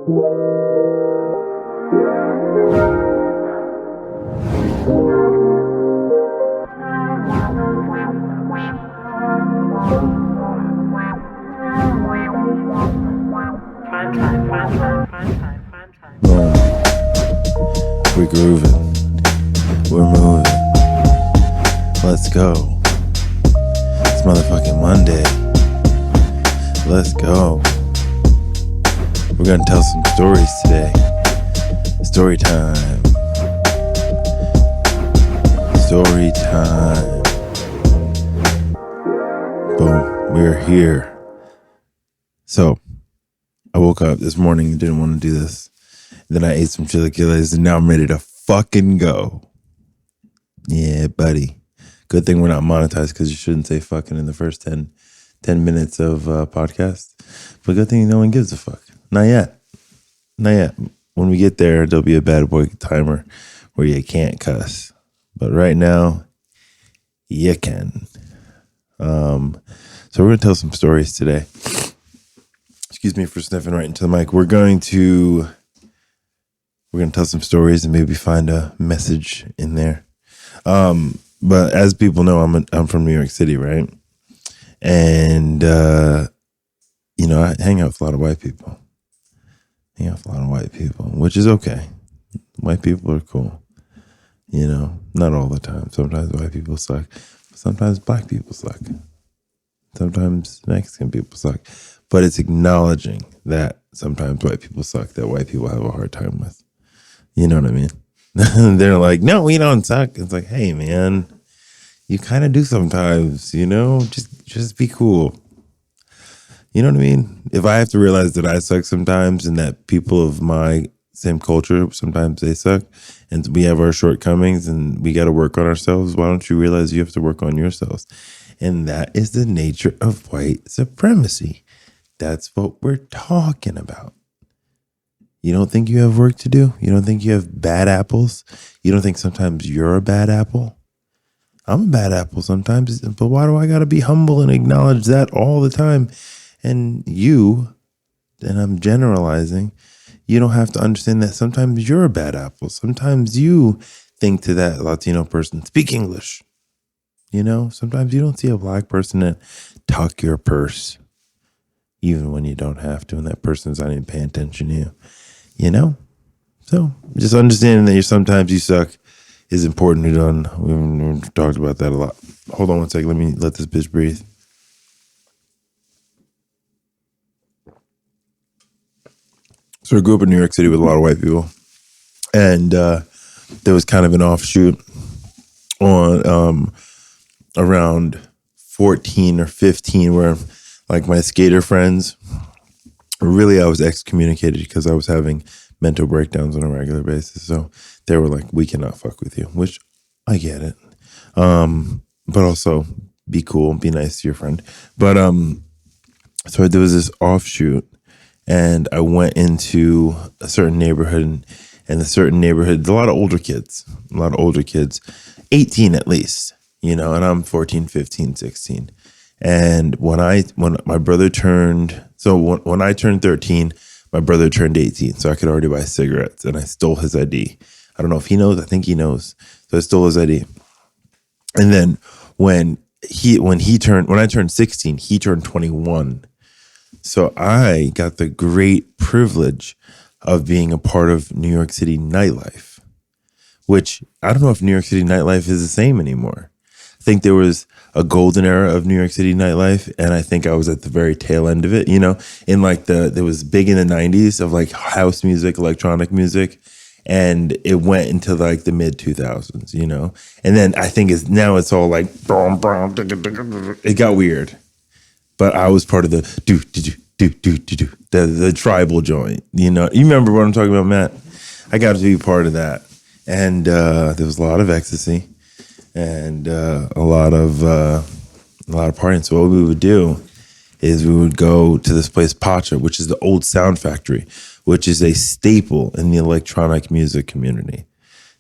Boom. We're grooving. We're moving. Let's go. It's motherfucking Monday. Let's go. We're gonna tell some stories today. Story time. Story time. Boom. We're here. So, I woke up this morning and didn't want to do this. Then I ate some chilaquiles and now I'm ready to fucking go. Yeah, buddy. Good thing we're not monetized because you shouldn't say fucking in the first 10 minutes of podcast. But good thing no one gives a fuck. Not yet. Not yet. When we get there, there'll be a bad boy timer where you can't cuss. But right now, you can. So we're going to tell some stories today. Excuse me for sniffing right into the mic. We're going to tell some stories and maybe find a message in there. But as people know, I'm from New York City, right? And I hang out with a lot of white people. Which is okay. White people are cool. Not all the time. Sometimes white people suck. Sometimes black people suck. Sometimes Mexican people suck. But it's acknowledging that sometimes white people suck, that white people have a hard time with. You know what I mean? They're like, no, we don't suck. It's like, hey, man, you kind of do sometimes, just be cool. You know what I mean? If I have to realize that I suck sometimes and that people of my same culture, sometimes they suck and we have our shortcomings and we got to work on ourselves, why don't you realize you have to work on yourselves? And that is the nature of white supremacy. That's what we're talking about. You don't think you have work to do? You don't think you have bad apples? You don't think sometimes you're a bad apple? I'm a bad apple sometimes, but why do I got to be humble and acknowledge that all the time? And I'm generalizing, you don't have to understand that sometimes you're a bad apple. Sometimes you think to that Latino person, speak English. Sometimes you don't see a black person that tuck your purse, even when you don't have to, and that person's not even paying attention to you. So just understanding that sometimes you suck is important. We've talked about that a lot. Hold on one second. Let me let this bitch breathe. So I grew up in New York City with a lot of white people, and there was kind of an offshoot on around 14 or 15 where like my skater friends, really I was excommunicated because I was having mental breakdowns on a regular basis. So they were like, we cannot fuck with you, which I get it. But also be cool, be nice to your friend. But so there was this offshoot and I went into a certain neighborhood and the certain neighborhood, a lot of older kids, 18 at least, and I'm 14, 15, 16. And when my brother turned, when I turned 13, my brother turned 18, so I could already buy cigarettes, and I stole his ID. I don't know if he knows. I think he knows. So I stole his ID. And then when I turned 16, he turned 21. So I got the great privilege of being a part of New York City nightlife, which I don't know if New York City nightlife is the same anymore. I think there was a golden era of New York City nightlife, and I think I was at the very tail end of it, in like it was big in the 90s of like house music, electronic music, and it went into like the mid 2000s, and then I think now it's all like, it got weird, but I was part of the the tribal joint, you remember what I'm talking about, Matt? I got to be part of that, and there was a lot of ecstasy. And a lot of partying. So what we would do is we would go to this place, Pacha, which is the old Sound Factory, which is a staple in the electronic music community.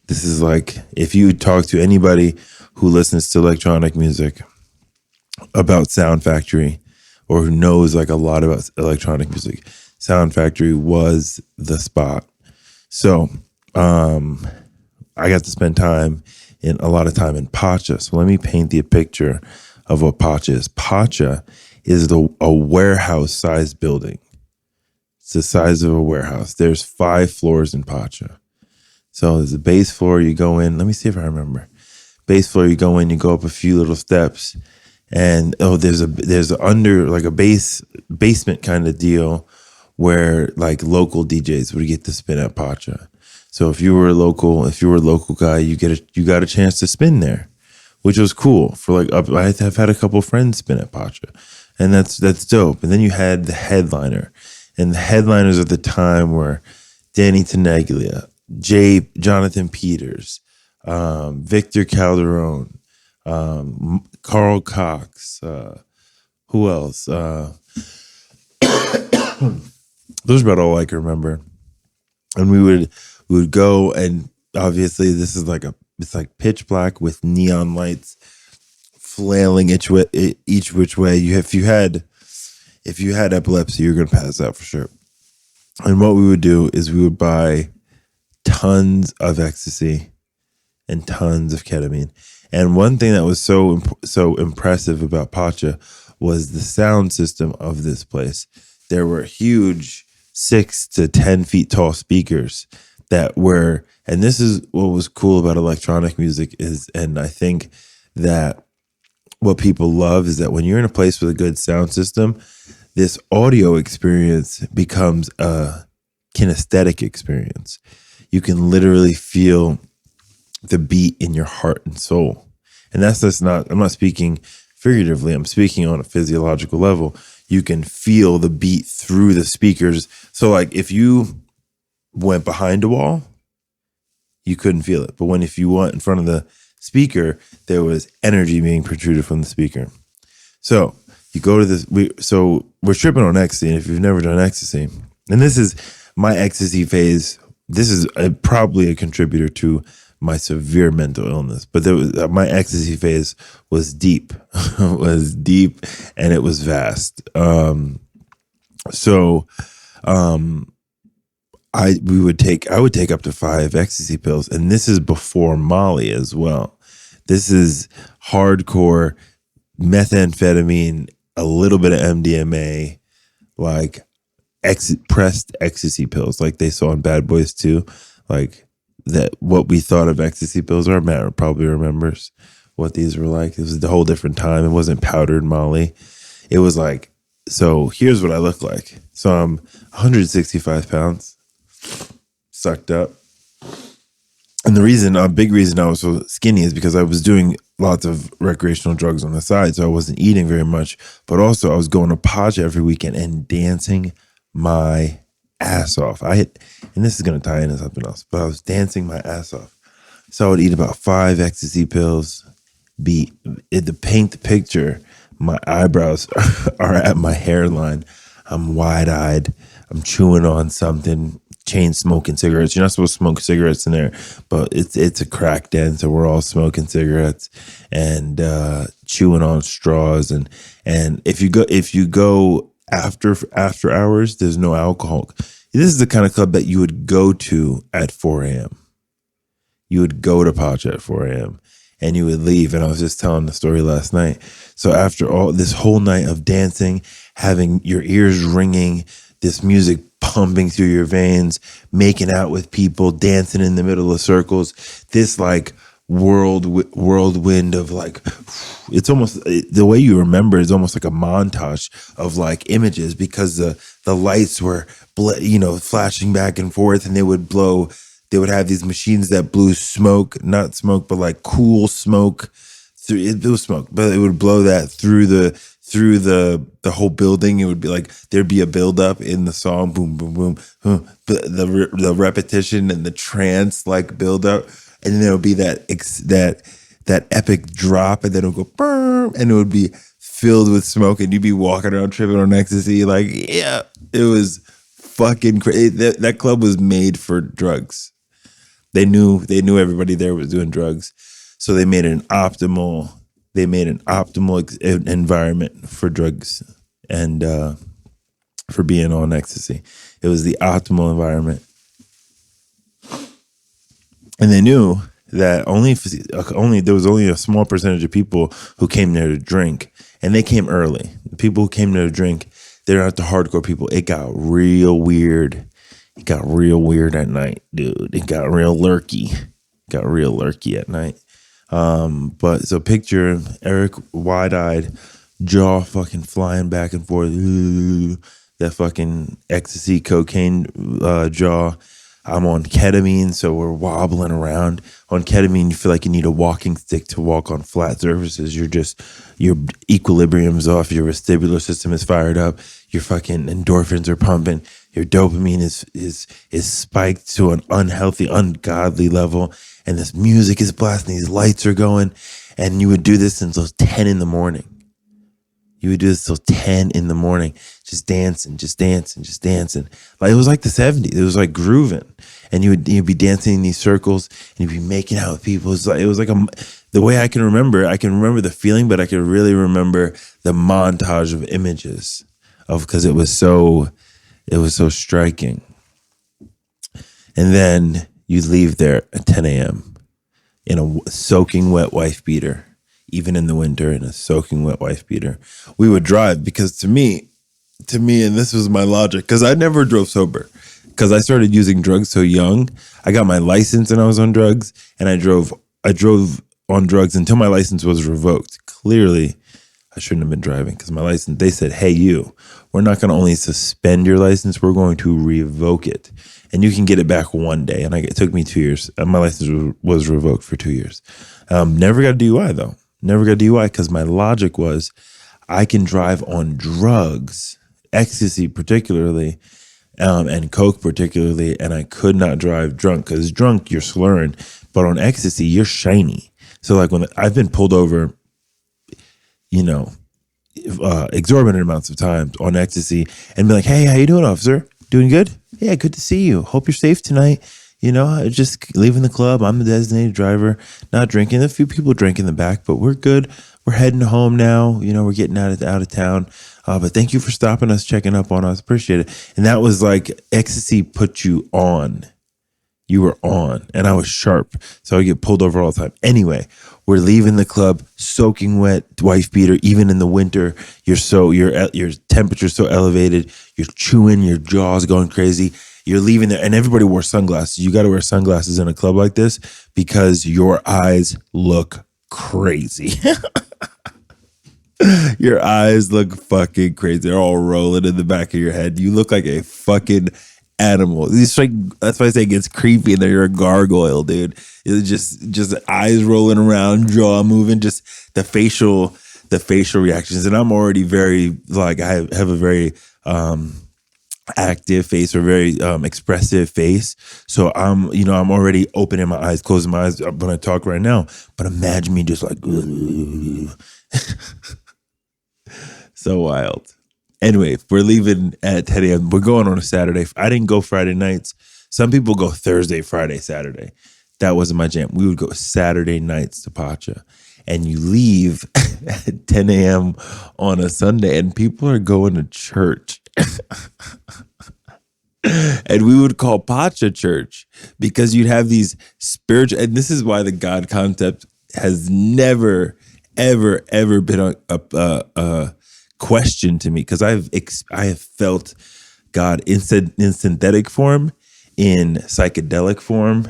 This is like, if you talk to anybody who listens to electronic music about Sound Factory or who knows like a lot about electronic music, Sound Factory was the spot. So I got to spend a lot of time in Pacha. So let me paint you a picture of what Pacha is. Pacha is a warehouse-sized building. It's the size of a warehouse. There's 5 floors in Pacha. So there's a base floor. You go in. Let me see if I remember. Base floor. You go in. You go up a few little steps, and there's a under like a basement kind of deal where like local DJs would get to spin at Pacha. So if you were a local guy, you got a chance to spin there, which was cool. For like I've had a couple friends spin at Pacha, and that's dope. And then you had the headliner, and the headliners at the time were Danny Tenaglia, Jonathan Peters, Victor Calderon, Carl Cox. Who else? Those are about all I can remember. And we would go, and obviously this is it's like pitch black with neon lights flailing each which way. If you had epilepsy, you're gonna pass out for sure. And what we would do is we would buy tons of ecstasy and tons of ketamine. And one thing that was so impressive about Pacha was the sound system of this place. There were huge 6 to 10 feet tall speakers that were, and this is what was cool about electronic music is, and I think that what people love is that when you're in a place with a good sound system, this audio experience becomes a kinesthetic experience. You can literally feel the beat in your heart and soul. And that's just not, I'm not speaking figuratively, I'm speaking on a physiological level. You can feel the beat through the speakers. So like if you went behind a wall, you couldn't feel it. But if you went in front of the speaker, there was energy being protruded from the speaker. So you go to this, we're tripping on ecstasy. And if you've never done ecstasy, and this is my ecstasy phase, this is probably a contributor to my severe mental illness, but my ecstasy phase was deep, and it was vast. I would take up to 5 ecstasy pills, and this is before Molly as well. This is hardcore methamphetamine, a little bit of MDMA, like pressed ecstasy pills, like they saw in Bad Boys 2, like. That what we thought of ecstasy pills, or Matt probably remembers what these were like. It was a whole different time. It wasn't powdered Molly. It was like, so here's what I look like. So I'm 165 pounds, sucked up. And a big reason I was so skinny is because I was doing lots of recreational drugs on the side. So I wasn't eating very much, but also I was going to Pacha every weekend and dancing my ass off. And this is going to tie into something else, but I was dancing my ass off. So I would eat about 5 ecstasy pills, to paint the picture, my eyebrows are at my hairline. I'm wide-eyed. I'm chewing on something, chain smoking cigarettes. You're not supposed to smoke cigarettes in there, but it's a crack den, so we're all smoking cigarettes and chewing on straws. And if you go after hours, there's no alcohol. This is the kind of club that you would go to at 4 a.m. You would go to Pacha at 4 a.m. and you would leave. And I was just telling the story last night. So after all this whole night of dancing, having your ears ringing, this music pumping through your veins, making out with people, dancing in the middle of circles, this like whirlwind of like, it's almost, the way you remember is almost like a montage of like images, because the lights were flashing back and forth, and they would have these machines that blew smoke, not smoke, but like cool smoke through it. It was smoke, but it would blow that through the whole building. It would be like there'd be a build up in the song, boom, boom, boom, the repetition and the trance like build up. And then there would be that epic drop, and then it would go burm, and it would be filled with smoke, and you'd be walking around tripping on ecstasy. Like, yeah, it was fucking crazy. That club was made for drugs. They knew everybody there was doing drugs, so they made an optimal environment for drugs. And for being on ecstasy. It was the optimal environment. And they knew that only there was only a small percentage of people who came there to drink, and they came early. The people who came there to drink, they're not the hardcore people. It got real weird. It got real weird at night, dude. It got real lurky. At night. But so picture Eric wide-eyed, jaw fucking flying back and forth, that fucking ecstasy cocaine jaw. I'm on ketamine, so we're wobbling around. On ketamine, you feel like you need a walking stick to walk on flat surfaces. Your equilibrium's off, your vestibular system is fired up, your fucking endorphins are pumping, your dopamine is spiked to an unhealthy, ungodly level, and this music is blasting, these lights are going, and you would do this until 10 in the morning. You would do this till 10 in the morning, just dancing. Like it was like the 70s. It was like grooving, and you'd be dancing in these circles, and you'd be making out with people. It was like the way I can remember the feeling, but I can really remember the montage of images because it was so striking. And then you'd leave there at 10 a.m. in a soaking wet wife beater. Even in the winter, in a soaking wet wife beater. We would drive because to me, and this was my logic, because I never drove sober, because I started using drugs so young. I got my license and I was on drugs, and I drove on drugs until my license was revoked. Clearly, I shouldn't have been driving because my license, they said, hey, we're not going to only suspend your license, we're going to revoke it. And you can get it back one day. And it took me 2 years. My license was revoked for 2 years. Never got a DUI though. Never got a DUI because my logic was I can drive on drugs, ecstasy particularly, and coke particularly, and I could not drive drunk because drunk, you're slurring, but on ecstasy, you're shiny. So like when I've been pulled over, exorbitant amounts of times on ecstasy and be like, hey, how you doing, officer? Doing good? Yeah, good to see you. Hope you're safe tonight. Just leaving the club. I'm the designated driver, not drinking. A few people drink in the back, but we're good. We're heading home now. We're getting out of town. But thank you for stopping us, checking up on us. Appreciate it. And that was like ecstasy put you on. You were on, and I was sharp, so I get pulled over all the time. Anyway, we're leaving the club, soaking wet, wife beater. Even in the winter, your temperature's so elevated. You're chewing, your jaw's going crazy. You're leaving there, and everybody wore sunglasses. You got to wear sunglasses in a club like this because your eyes look crazy. Your eyes look fucking crazy. They're all rolling in the back of your head. You look like a fucking animal. That's why I say it gets creepy and you're a gargoyle, dude. It's just eyes rolling around, jaw moving, just the facial reactions. And I'm already very I have a very active face or very expressive face. So I'm already opening my eyes, closing my eyes when I talk right now. But imagine me just like so wild. Anyway, we're leaving at 10 a.m. We're going on a Saturday. I didn't go Friday nights. Some people go Thursday, Friday, Saturday. That wasn't my jam. We would go Saturday nights to Pacha. And you leave at 10 a.m. on a Sunday, and people are going to church. And we would call Pacha church because you'd have these spiritual, and this is why the God concept has never, ever, ever been a question to me, because I have felt God in synthetic form, in psychedelic form,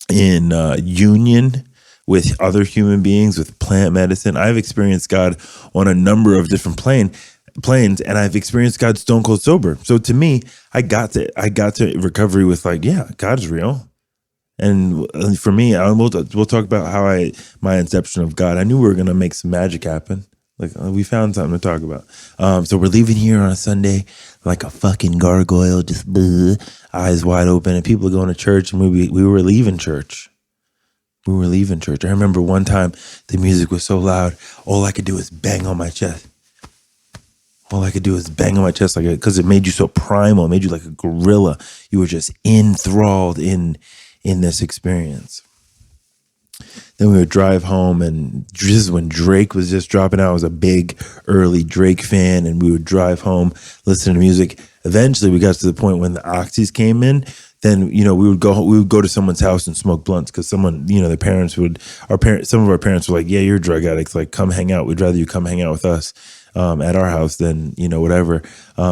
in union with other human beings, with plant medicine. I've experienced God on a number of different planes, and I've experienced God stone cold sober. So to me, I got to recovery with God's real. And for me, we'll talk about how my inception of God. I knew we were gonna make some magic happen. We found something to talk about. So we're leaving here on a Sunday like a fucking gargoyle, just eyes wide open, and people are going to church, and we were leaving church. I remember one time the music was so loud, all I could do was bang on my chest. Because it made you so primal. It made you like a gorilla. You were just enthralled in this experience. Then we would drive home, and this is when Drake was just dropping out. I was a big early Drake fan, and we would drive home, listen to music. Eventually, we got to the point when the Oxys came in. Then we would go to someone's house and smoke blunts because someone, their parents would. Some of our parents were like, "Yeah, you're drug addicts. Like, come hang out. We'd rather you come hang out with us at our house than whatever."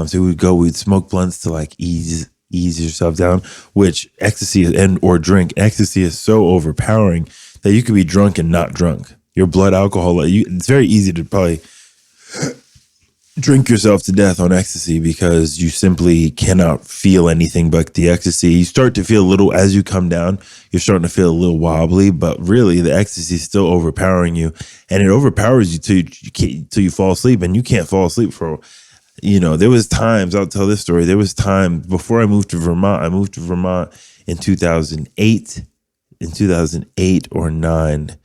So we'd smoke blunts to like ease yourself down. Which ecstasy or drink ecstasy is so overpowering that you could be drunk and not drunk. Your blood alcohol, it's very easy to probably drink yourself to death on ecstasy because you simply cannot feel anything but the ecstasy. You start to feel a little, as you come down, you're starting to feel a little wobbly, but really the ecstasy is still overpowering you, and it overpowers you till you fall asleep, and you can't fall asleep for, there was times, I'll tell this story. There was time before I moved to Vermont. I moved to Vermont in 2008 or 9.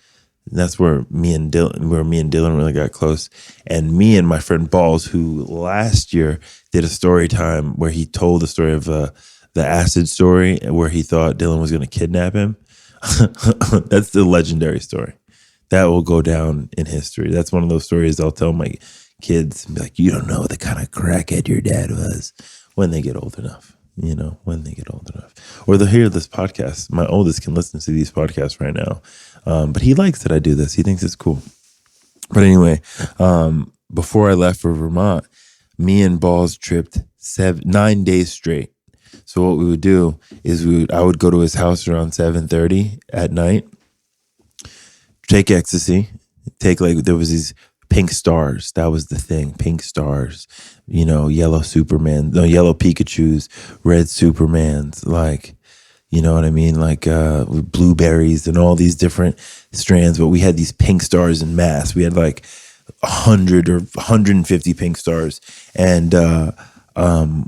That's where me and Dylan really got close. And me and my friend Balls, who last year did a story time where he told the story of the acid story where he thought Dylan was going to kidnap him. That's the legendary story. That will go down in history. That's one of those stories I'll tell my kids, and be like, you don't know the kind of crackhead your dad was, when they get old enough. When they get old enough. Or they'll hear this podcast. My oldest can listen to these podcasts right now. But he likes that I do this. He thinks it's cool. But anyway, before I left for Vermont, me and Balls tripped 9 days straight. So what we would do is I would go to his house around 7:30 at night, take ecstasy, there was these pink stars. That was the thing. Pink stars, yellow Superman, no, yellow Pikachus, red Supermans, like, you know what I mean? Like blueberries and all these different strands. But we had these pink stars in mass. We had like 100 or 150 pink stars. And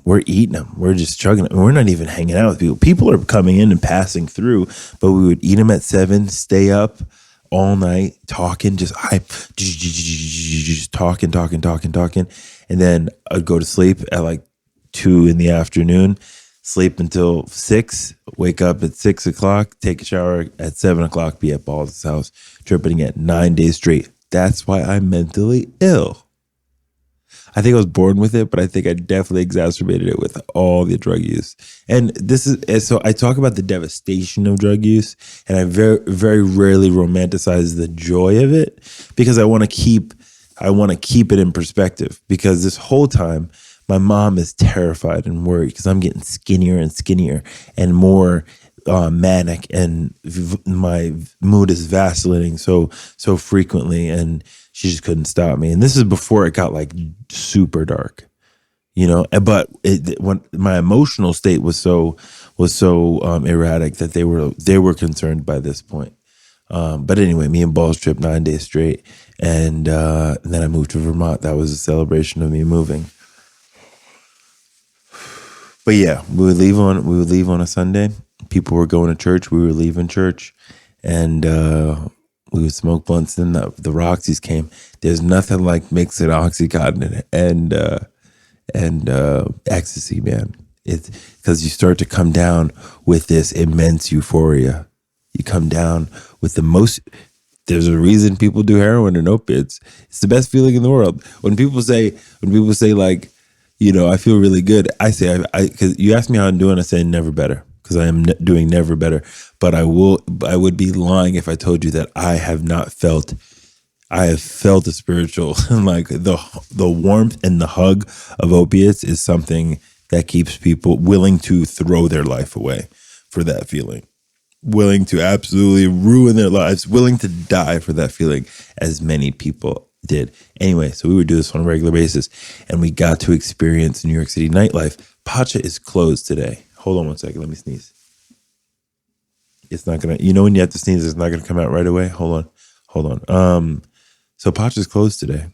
we're eating them. We're just chugging them. We're not even hanging out with people. People are coming in and passing through. But we would eat them at 7, stay up all night talking, just talking. And then I'd go to sleep at like 2 in the afternoon, sleep until 6, wake up at 6 o'clock, take a shower at 7 o'clock, be at Balls' house, tripping at 9 days straight. That's why I'm mentally ill. I think I was born with it, but I think I definitely exacerbated it with all the drug use. And so I talk about the devastation of drug use, and I very, very rarely romanticize the joy of it because I want to keep it in perspective, because this whole time my mom is terrified and worried because I'm getting skinnier and skinnier and more manic, and my mood is vacillating so frequently, and she just couldn't stop me. And this is before it got like super dark, but when my emotional state was so erratic that they were concerned by this point. But anyway, me and Balls tripped 9 days straight, and then I moved to Vermont. That was a celebration of me moving. But yeah, we would leave on a Sunday. People were going to church. We were leaving church, and we would smoke blunts. Then the Roxys came. There's nothing like mixing Oxycontin and ecstasy, man. It's because you start to come down with this immense euphoria. You come down with the most. There's a reason people do heroin and opiates. It's the best feeling in the world. When people say like, I feel really good. I say, because you ask me how I'm doing, I say never better, because I am doing never better. But I would be lying if I told you that I have felt a spiritual, like the warmth and the hug of opiates is something that keeps people willing to throw their life away for that feeling, willing to absolutely ruin their lives, willing to die for that feeling, as many people did. Anyway, so we would do this on a regular basis, and we got to experience New York City nightlife. Pacha is closed today. Hold on one second. Let me sneeze. It's not going to, when you have to sneeze, it's not going to come out right away. Hold on. So Pacha's closed today.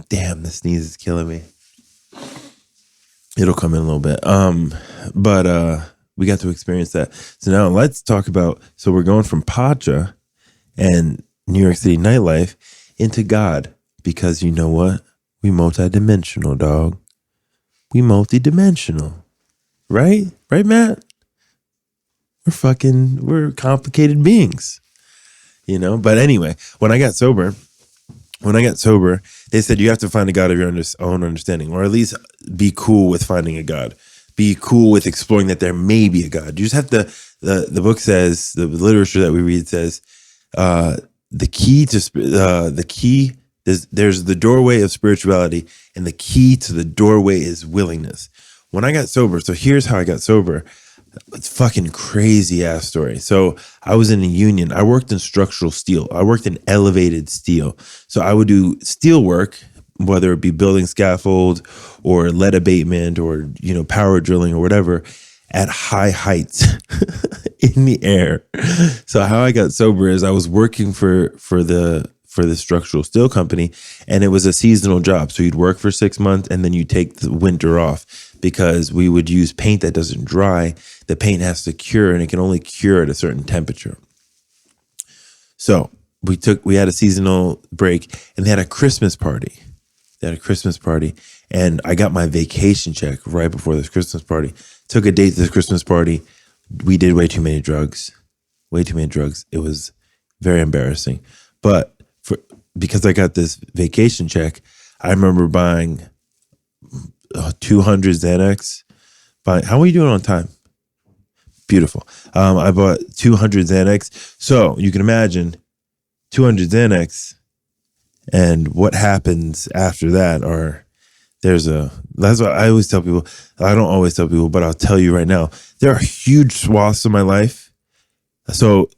Damn, the sneeze is killing me. It'll come in a little bit. But we got to experience that. So now let's talk about, so we're going from Pacha and New York City nightlife into God, because you know what? We multidimensional, dog. We multidimensional. Right? Right, Matt? We're complicated beings. But anyway, when I got sober, they said you have to find a God of your own understanding, or at least be cool with finding a God. Be cool with exploring that there may be a God. You just have to. The book says, the literature that we read says, the key to the key. There's the doorway of spirituality, and the key to the doorway is willingness. When I got sober, so here's how I got sober. It's fucking crazy ass story. So I was in a union. I worked in structural steel. I worked in elevated steel. So I would do steel work, whether it be building scaffold or lead abatement or, power drilling or whatever, at high heights in the air. So how I got sober is I was working for the structural steel company, and it was a seasonal job. So you'd work for 6 months and then you take the winter off, because we would use paint that doesn't dry. The paint has to cure, and it can only cure at a certain temperature. So we had a seasonal break, and they had a Christmas party. And I got my vacation check right before this Christmas party. Took a date to this Christmas party. We did way too many drugs. It was very embarrassing. But because I got this vacation check, I remember buying 200 Xanax. How are you doing on time? Beautiful. I bought 200 Xanax. So you can imagine 200 Xanax, and what happens after that that's what I always tell people. I don't always tell people, but I'll tell you right now, there are huge swaths of my life. So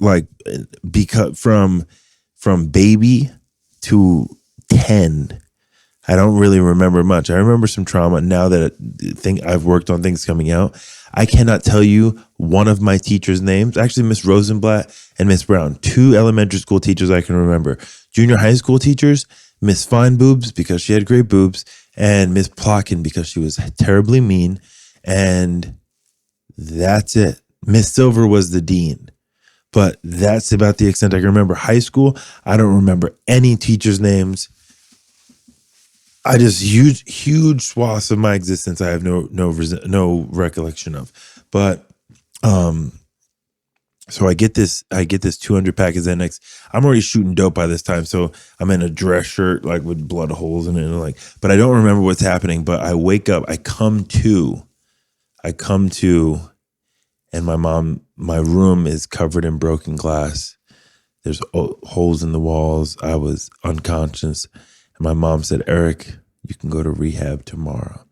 because from baby to 10, I don't really remember much. I remember some trauma. Now that I've worked on things coming out, I cannot tell you one of my teachers' names. Actually, Miss Rosenblatt and Miss Brown, 2 elementary school teachers I can remember. Junior high school teachers, Miss Fine Boobs, because she had great boobs, and Miss Plotkin, because she was terribly mean. And that's it. Miss Silver was the dean. But that's about the extent I can remember. High school, I don't remember any teachers' names. I just huge swaths of my existence I have no recollection of. But so I get this 200 pack of Xanax. I'm already shooting dope by this time, so I'm in a dress shirt with blood holes in it, but I don't remember what's happening. But I wake up, I come to, and my room is covered in broken glass. There's holes in the walls. I was unconscious. And my mom said, "Eric, you can go to rehab tomorrow."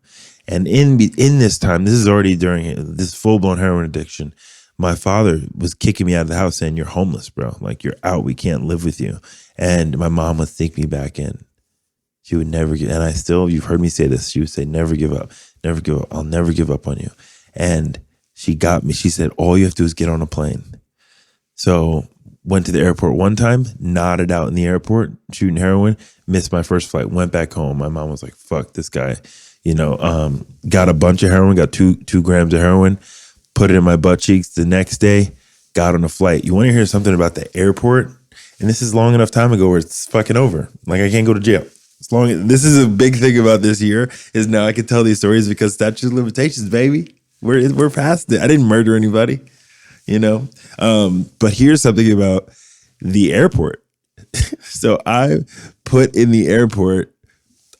And in this time, this is already during this full-blown heroin addiction, my father was kicking me out of the house saying, "You're homeless, bro. You're out. We can't live with you." And my mom would think me back in. She would never give, and you've heard me say this, she would say, "Never give up. Never give up. I'll never give up on you." And she got me. She said, "All you have to do is get on a plane." So went to the airport one time, nodded out in the airport, shooting heroin, missed my first flight, went back home. My mom was like, "Fuck this guy." Got a bunch of heroin, got 2 grams of heroin, put it in my butt cheeks. The next day, got on a flight. You want to hear something about the airport? And this is long enough time ago where it's fucking over. I can't go to jail. This is a big thing about this year, is now I can tell these stories because statute of limitations, baby. We're past it. I didn't murder anybody, But here's something about the airport. So I put in the airport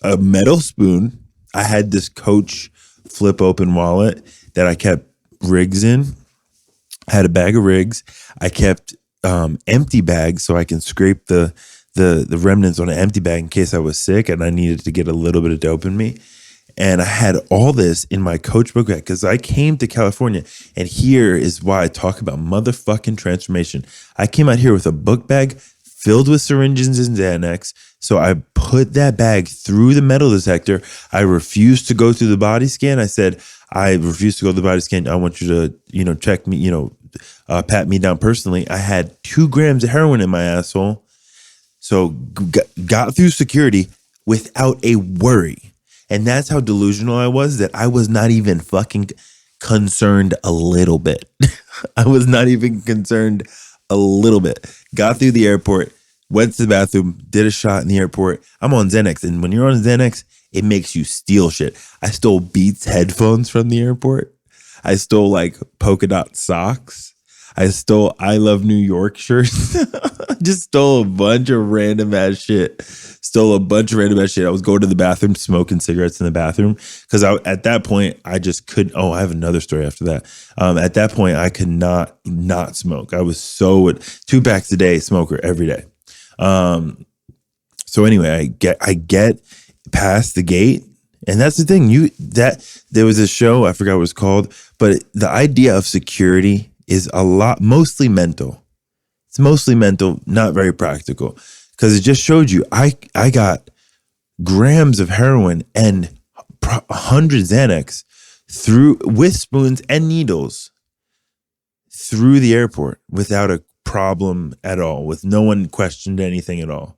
a metal spoon. I had this Coach flip open wallet that I kept rigs in. I had a bag of rigs. I kept empty bags so I can scrape the remnants on an empty bag in case I was sick and I needed to get a little bit of dope in me. And I had all this in my Coach book bag because I came to California, and here is why I talk about motherfucking transformation. I came out here with a book bag filled with syringes and Xanax. So I put that bag through the metal detector. I refused to go through the body scan. I said, "I refuse to go to the body scan. I want you to, check me, pat me down personally." I had 2 grams of heroin in my asshole. So got through security without a worry. And that's how delusional I was, that I was not even fucking concerned a little bit. I was not even concerned a little bit. Got through the airport, went to the bathroom, did a shot in the airport. I'm on Xanax. And when you're on Xanax, it makes you steal shit. I stole Beats headphones from the airport. I stole polka dot socks. I stole I Love New York shirts. I just stole a bunch of random ass shit. I was going to the bathroom, smoking cigarettes in the bathroom because at that point I just couldn't. Oh, I have another story after that. At that point, I could not smoke. I was so 2 packs a day smoker every day. So anyway, I get past the gate, and that's the thing. There was a show, I forgot what it was called, but the idea of security is mostly mental. It's mostly mental, not very practical, because it just showed you I got grams of heroin and 100 Xanax with spoons and needles through the airport without a problem at all, with no one questioned anything at all.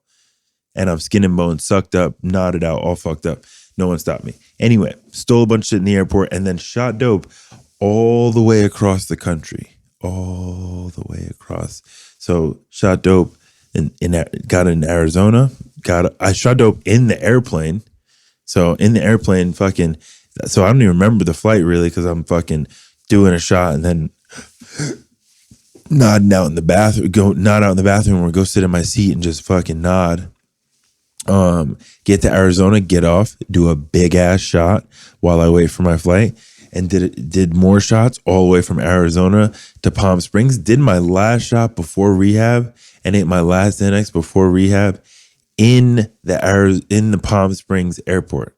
And I'm skin and bone, sucked up, knotted out, all fucked up. No one stopped me. Anyway, stole a bunch of shit in the airport and then shot dope all the way across the country. All the way across. So shot dope got in Arizona. I shot dope in the airplane. So in the airplane, so I don't even remember the flight really, because I'm fucking doing a shot and then nodding out in the bathroom, or go sit in my seat and just fucking nod. Get to Arizona, get off, do a big ass shot while I wait for my flight, and did more shots all the way from Arizona to Palm Springs. Did my last shot before rehab and ate my last Xanax before rehab in the Palm Springs airport.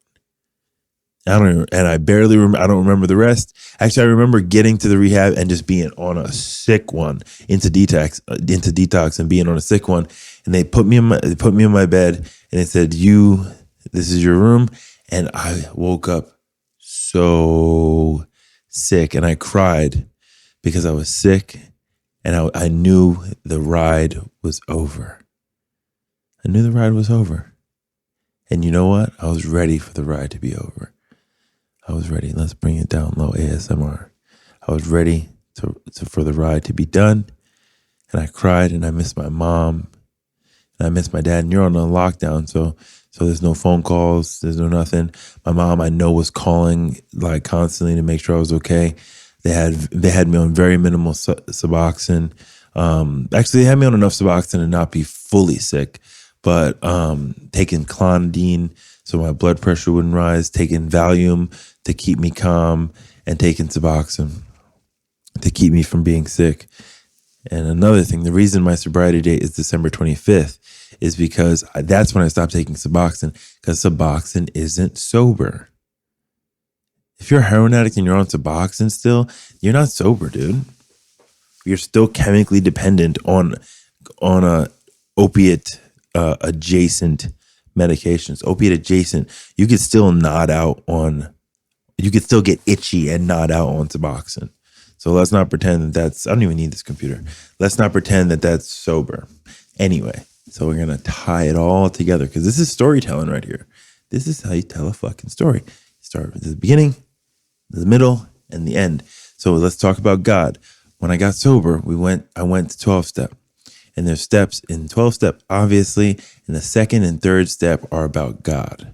I don't remember the rest. Actually, I remember getting to the rehab and just being on a sick one into detox and being on a sick one. And they put me in my bed and they said, this is your room. And I woke up so sick and I cried because I was sick and I knew the ride was over. I knew the ride was over. And you know what? I was ready for the ride to be over. I was ready. Let's bring it down low, ASMR. I was ready for the ride to be done. And I cried and I missed my mom. And I missed my dad. And you're on a lockdown, so there's no phone calls. There's no nothing. My mom, I know, was calling like constantly to make sure I was okay. They had me on very minimal Suboxone. Actually, they had me on enough Suboxone to not be fully sick, but taking clonidine so my blood pressure wouldn't rise, taking Valium to keep me calm, and taking Suboxone to keep me from being sick. And another thing, the reason my sobriety date is December 25th is because that's when I stopped taking Suboxone, because Suboxone isn't sober. If you're a heroin addict and you're on Suboxone still, you're not sober, dude. You're still chemically dependent on a opiate adjacent medications. Opiate adjacent, you could still get itchy and nod out on Suboxone. So let's not pretend I don't even need this computer. Let's not pretend that that's sober. Anyway, so we're going to tie it all together because this is storytelling right here. This is how you tell a fucking story. You start with the beginning, the middle, and the end. So let's talk about God. When I got sober, I went to 12-step. And there's steps in 12-step, obviously, and the second and third step are about God.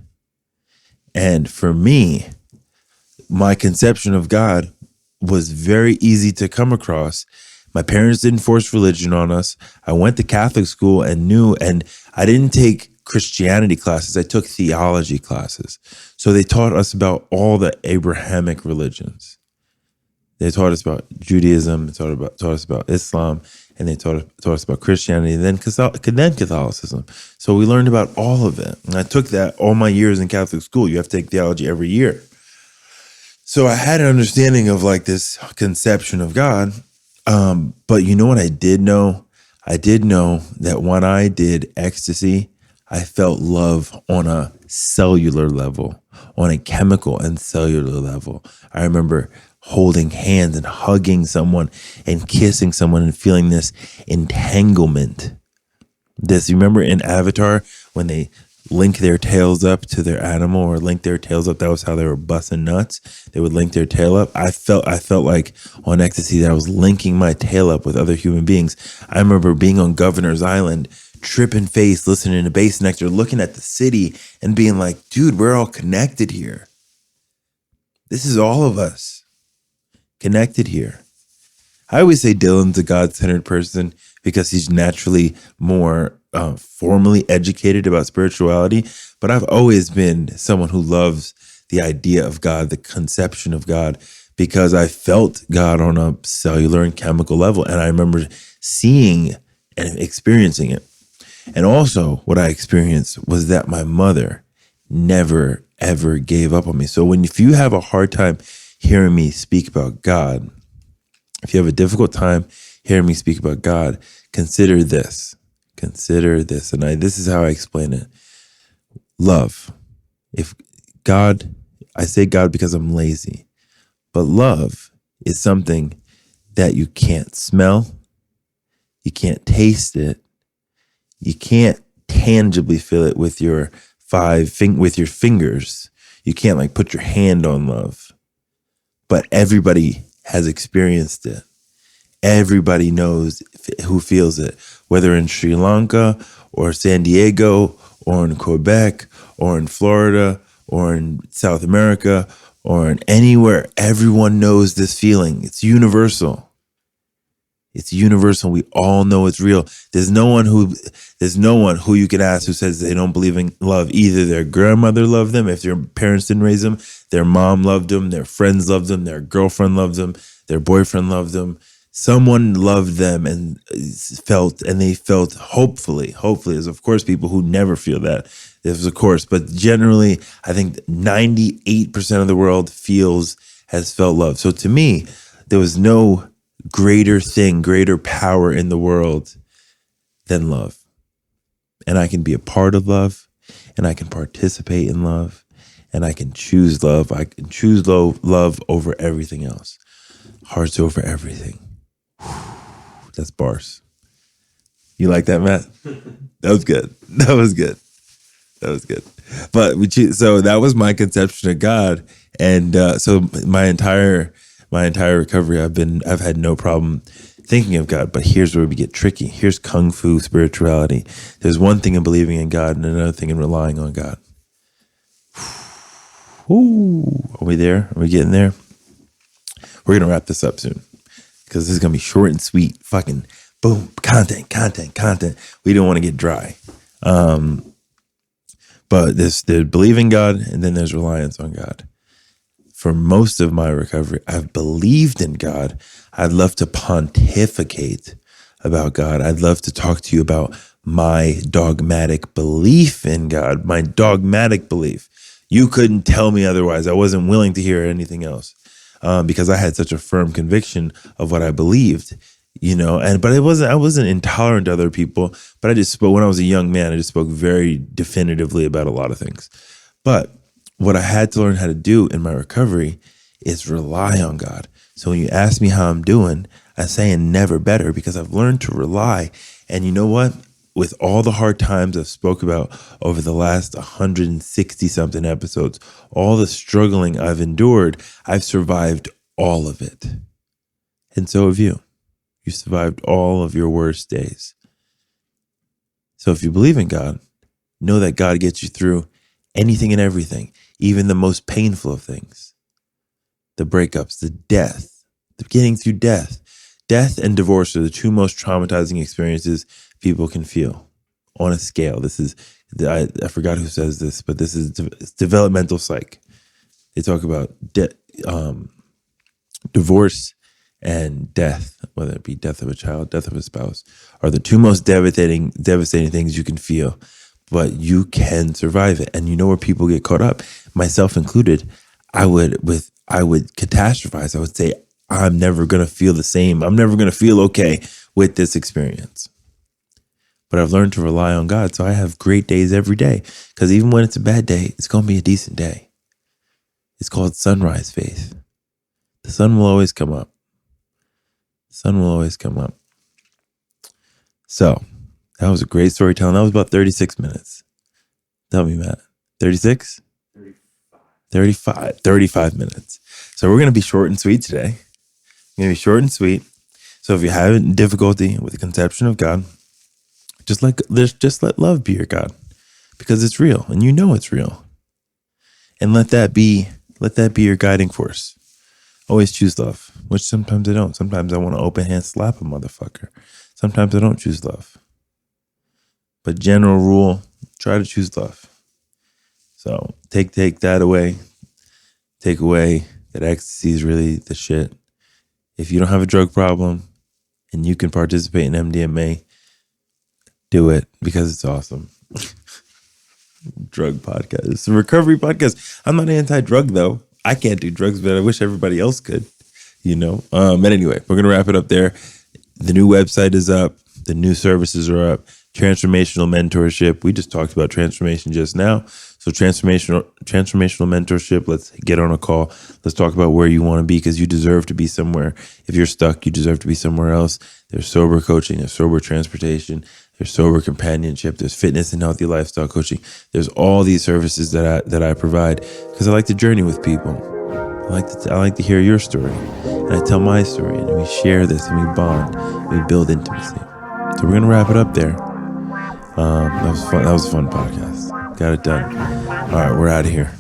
And for me, my conception of God was very easy to come across. My parents didn't force religion on us. I went to Catholic school and I didn't take Christianity classes. I took theology classes. So they taught us about all the Abrahamic religions. They taught us about Judaism, taught us about Islam, and they taught us about Christianity, and then Catholicism. So we learned about all of it. And I took that all my years in Catholic school. You have to take theology every year. So I had an understanding of like this conception of God. But you know what I did know? I did know that when I did ecstasy, I felt love on a cellular level, on a chemical and cellular level. I remember holding hands and hugging someone and kissing someone and feeling this entanglement. You remember in Avatar when they link their tails up to their animal or link their tails up? That was how they were busting nuts. They would link their tail up. I felt like on ecstasy that I was linking my tail up with other human beings. I remember being on Governor's Island, tripping face, listening to Bass Nectar, looking at the city and being like, dude, we're all connected here. This is all of us connected here. I always say Dylan's a God-centered person because he's naturally more formally educated about spirituality. But I've always been someone who loves the idea of God, the conception of God, because I felt God on a cellular and chemical level. And I remember seeing and experiencing it. And also what I experienced was that my mother never, ever gave up on me. So if you have a hard time hearing me speak about God, if you have a difficult time hearing me speak about God, consider this. Consider this. And this is how I explain it. Love. If God, I say God because I'm lazy, but love is something that you can't smell, you can't taste it, you can't tangibly feel it with your fingers. You can't like put your hand on love, but everybody has experienced it. Everybody knows who feels it, whether in Sri Lanka or San Diego or in Quebec or in Florida or in South America or in anywhere. Everyone knows this feeling. It's universal. It's universal. We all know it's real. There's no one who you can ask who says they don't believe in love. Either their grandmother loved them, if their parents didn't raise them, their mom loved them, their friends loved them, their girlfriend loved them, their boyfriend loved them. Someone loved them and they felt hopefully, there's of course people who never feel that. There's of course, but generally I think 98% of the world has felt love. So to me, there was no greater power in the world than love. And I can be a part of love, and I can participate in love, and I can choose love. I can choose love over everything else. Hearts over everything. That's bars. You like that, Matt? That was good. But so that was my conception of God. And so my entire recovery, I've had no problem thinking of God. But here's where we get tricky. Here's kung fu spirituality. There's one thing in believing in God and another thing in relying on God. Ooh, are we there? Are we getting there? We're going to wrap this up soon because this is going to be short and sweet. Fucking boom, content. We don't want to get dry. But there's believing God and then there's reliance on God. For most of my recovery, I've believed in God. I'd love to pontificate about God. I'd love to talk to you about my dogmatic belief in God, my dogmatic belief. You couldn't tell me otherwise. I wasn't willing to hear anything else because I had such a firm conviction of what I believed, but I wasn't intolerant to other people, but I just spoke, when I was a young man, I just spoke very definitively about a lot of things. But what I had to learn how to do in my recovery is rely on God. So when you ask me how I'm doing, I'm saying never better because I've learned to rely. And you know what? With all the hard times I've spoke about over the last 160 something episodes, all the struggling I've endured, I've survived all of it. And so have you. You survived all of your worst days. So if you believe in God, know that God gets you through anything and everything, even the most painful of things. The breakups, the death, the getting through death. Death and divorce are the two most traumatizing experiences people can feel on a scale. This is, I forgot who says this, but this is developmental psych. They talk about divorce and death, whether it be death of a child, death of a spouse, are the two most devastating things you can feel. But you can survive it. And you know where people get caught up, myself included. I would catastrophize. I would say, I'm never going to feel the same. I'm never going to feel okay with this experience. But I've learned to rely on God. So I have great days every day. Because even when it's a bad day, it's going to be a decent day. It's called sunrise faith. The sun will always come up. So that was a great storytelling. That was about 36 minutes. Tell me, Matt. 36? 35 minutes. So we're going to be short and sweet today. So if you're having difficulty with the conception of God, just let love be your God, because it's real and it's real. And let that be your guiding force. always choose love, which sometimes I don't. Sometimes I want to open hand slap a motherfucker. Sometimes I don't choose love. But general rule, try to choose love. So take that away. Take away that ecstasy is really the shit. If you don't have a drug problem and you can participate in MDMA, do it because it's awesome. Drug podcast. It's a recovery podcast. I'm not anti-drug though. I can't do drugs, but I wish everybody else could, But anyway, we're going to wrap it up there. The new website is up. The new services are up. Transformational mentorship. We just talked about transformation just now. So transformational mentorship. Let's get on a call. Let's talk about where you want to be because you deserve to be somewhere. If you're stuck, you deserve to be somewhere else. There's sober coaching. There's sober transportation. There's sober companionship. There's fitness and healthy lifestyle coaching. There's all these services that I provide because I like to journey with people. I like to hear your story, and I tell my story, and we share this, and we bond, and we build intimacy. So we're gonna wrap it up there. That was fun. That was a fun podcast. Got it done. All right, we're out of here.